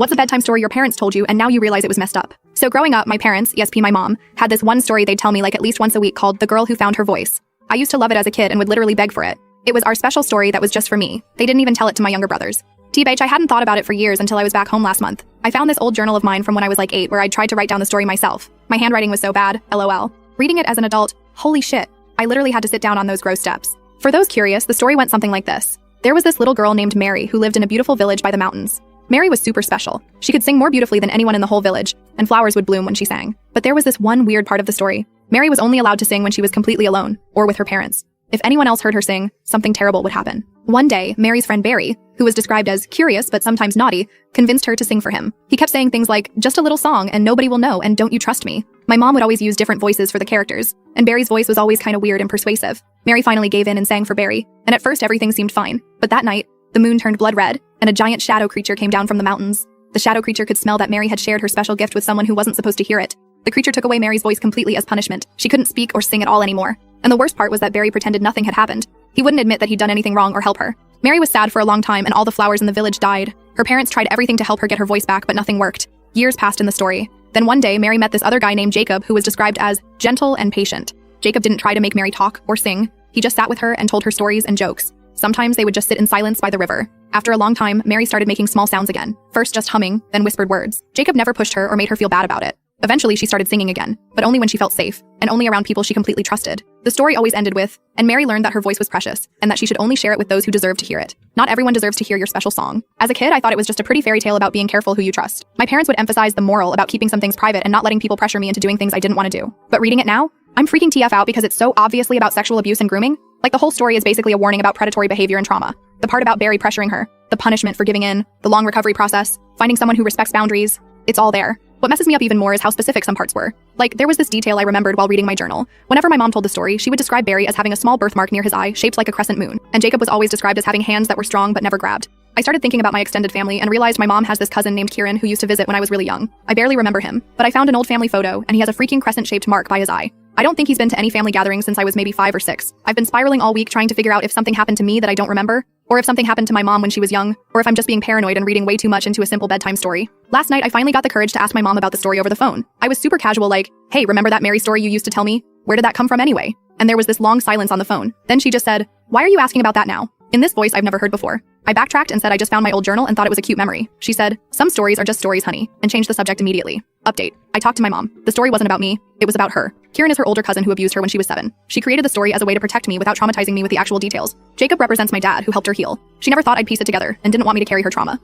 What's a bedtime story your parents told you and now you realize it was messed up? So growing up, my parents, ESP my mom, had this one story they'd tell me like at least once a week called The Girl Who Found Her Voice. I used to love it as a kid and would literally beg for it. It was our special story that was just for me. They didn't even tell it to my younger brothers. TBH, I hadn't thought about it for years until I was back home last month. I found this old journal of mine from when I was like 8 where I'd tried to write down the story myself. My handwriting was so bad, LOL. Reading it as an adult, holy shit, I literally had to sit down on those gross steps. For those curious, the story went something like this. There was this little girl named Mary who lived in a beautiful village by the mountains. Mary was super special. She could sing more beautifully than anyone in the whole village, and flowers would bloom when she sang. But there was this one weird part of the story. Mary was only allowed to sing when she was completely alone, or with her parents. If anyone else heard her sing, something terrible would happen. One day, Mary's friend Barry, who was described as curious but sometimes naughty, convinced her to sing for him. He kept saying things like, just a little song and nobody will know and don't you trust me? My mom would always use different voices for the characters, and Barry's voice was always kind of weird and persuasive. Mary finally gave in and sang for Barry, and at first everything seemed fine. But that night, the moon turned blood red, and a giant shadow creature came down from the mountains. The shadow creature could smell that Mary had shared her special gift with someone who wasn't supposed to hear it. The creature took away Mary's voice completely as punishment. She couldn't speak or sing at all anymore. And the worst part was that Barry pretended nothing had happened. He wouldn't admit that he'd done anything wrong or help her. Mary was sad for a long time and all the flowers in the village died. Her parents tried everything to help her get her voice back, but nothing worked. Years passed in the story. Then one day, Mary met this other guy named Jacob who was described as gentle and patient. Jacob didn't try to make Mary talk or sing. He just sat with her and told her stories and jokes. Sometimes they would just sit in silence by the river. After a long time, Mary started making small sounds again. First just humming, then whispered words. Jacob never pushed her or made her feel bad about it. Eventually, she started singing again, but only when she felt safe, and only around people she completely trusted. The story always ended with, and Mary learned that her voice was precious, and that she should only share it with those who deserve to hear it. Not everyone deserves to hear your special song. As a kid, I thought it was just a pretty fairy tale about being careful who you trust. My parents would emphasize the moral about keeping some things private and not letting people pressure me into doing things I didn't want to do. But reading it now, I'm freaking TF out because it's so obviously about sexual abuse and grooming. Like the whole story is basically a warning about predatory behavior and trauma. The part about Barry pressuring her, the punishment for giving in, the long recovery process, finding someone who respects boundaries, it's all there. What messes me up even more is how specific some parts were. Like, there was this detail I remembered while reading my journal. Whenever my mom told the story, she would describe Barry as having a small birthmark near his eye, shaped like a crescent moon, and Jacob was always described as having hands that were strong but never grabbed. I started thinking about my extended family and realized my mom has this cousin named Kieran who used to visit when I was really young. I barely remember him, but I found an old family photo, and he has a freaking crescent-shaped mark by his eye. I don't think he's been to any family gatherings since I was maybe 5 or 6. I've been spiraling all week trying to figure out if something happened to me that I don't remember, or if something happened to my mom when she was young, or if I'm just being paranoid and reading way too much into a simple bedtime story. Last night, I finally got the courage to ask my mom about the story over the phone. I was super casual like, hey, remember that Mary story you used to tell me? Where did that come from anyway? And there was this long silence on the phone. Then she just said, why are you asking about that now? In this voice I've never heard before. I backtracked and said I just found my old journal and thought it was a cute memory. She said, some stories are just stories, honey, and changed the subject immediately. Update. I talked to my mom. The story wasn't about me. It was about her. Kieran is her older cousin who abused her when she was 7. She created the story as a way to protect me without traumatizing me with the actual details. Jacob represents my dad who helped her heal. She never thought I'd piece it together and didn't want me to carry her trauma.